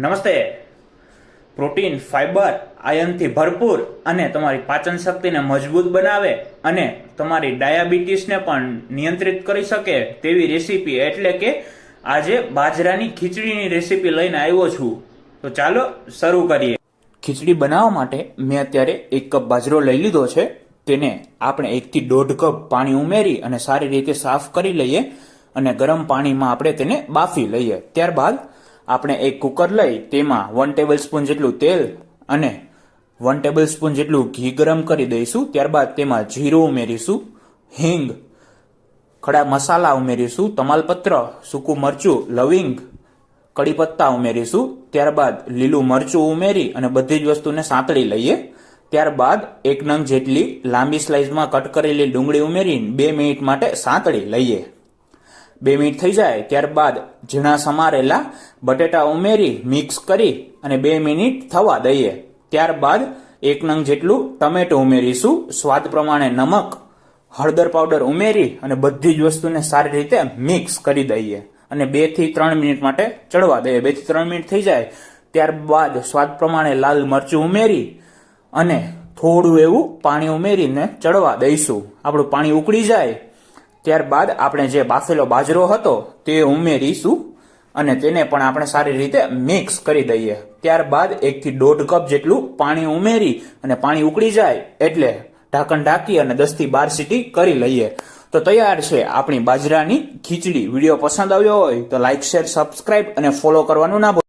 નમસ્તે. Protein, fibre, આયર્નથી ભરપૂર અને તમારી પાચન શક્તિને મજબૂત બનાવે અને તમારી ડાયાબિટીસને પણ નિયંત્રિત કરી શકે તેવી રેસીપી એટલે કે આજે બાજરાની ખીચડીની રેસીપી લઈને આવ્યો છું. તો ચાલો શરૂ કરીએ. ખીચડી બનાવવા માટે મેં અત્યારે 1 કપ બાજરો લઈ લીધો છે. તેને આપણે 1 થી 1.5 કપ પાણી ઉમેરી અને સારી રીતે સાફ કરી લઈએ અને ગરમ પાણીમાં આપણે તેને બાફી લઈએ. ત્યારબાદ આપણે એક કુકર લઈ તેમાં 1 ટેબલસ્પૂન જેટલું તેલ અને 1 ટેબલસ્પૂન જેટલું ઘી ગરમ કરી દઈશું. ત્યારબાદ તેમાં જીરું ઉમેરીશું, હિંગ, ખડા મસાલા ઉમેરીશું, તમાલપત્ર, સૂકું મરચું, લવિંગ, કડી પત્તા ઉમેરીશું. ત્યારબાદ લીલું મરચું ઉમેરી અને બધી જ વસ્તુને સાંતળી લઈએ. ત્યારબાદ 1 નંગ જેટલી લાંબી સ્લાઇસમાં કટ કરેલી ડુંગળી ઉમેરીને 2 મિનિટ માટે સાંતળી લઈએ. 2 મિનિટ થઈ જાય ત્યારબાદ ઝીણા સમારેલા બટેટા ઉમેરી મિક્સ કરી અને 2 મિનિટ થવા દઈએ. ત્યારબાદ 1 નંગ જેટલું ટમેટું ઉમેરીશું. સ્વાદ પ્રમાણે નમક, હળદર પાવડર ઉમેરી અને બધી જ વસ્તુને સારી રીતે મિક્સ કરી દઈએ અને 2 થી 3 મિનિટ માટે ચડવા દઈએ. 2 થી 3 મિનિટ થઈ જાય ત્યારબાદ સ્વાદ પ્રમાણે લાલ મરચું ઉમેરી અને થોડું એવું પાણી ઉમેરીને ચડવા દઈશું. આપણું પાણી ઉકળી જાય ત્યારબાદ આપણે જે બાફેલો બાજરો હતો તે ઉમેરીશું અને તેને પણ આપણે સારી રીતે મિક્સ કરી દઈએ. ત્યારબાદ 1 થી 1.5 કપ જેટલું પાણી ઉમેરી અને પાણી ઉકળી જાય એટલે ઢાંકણ ઢાંકી અને 10 થી 12 સીટી કરી લઈએ. તો તૈયાર છે આપણી બાજરાની ખીચડી. વિડીયો પસંદ આવ્યો હોય તો લાઇક, શેર, સબસ્ક્રાઇબ અને ફોલો કરવાનું ના ભૂલતા.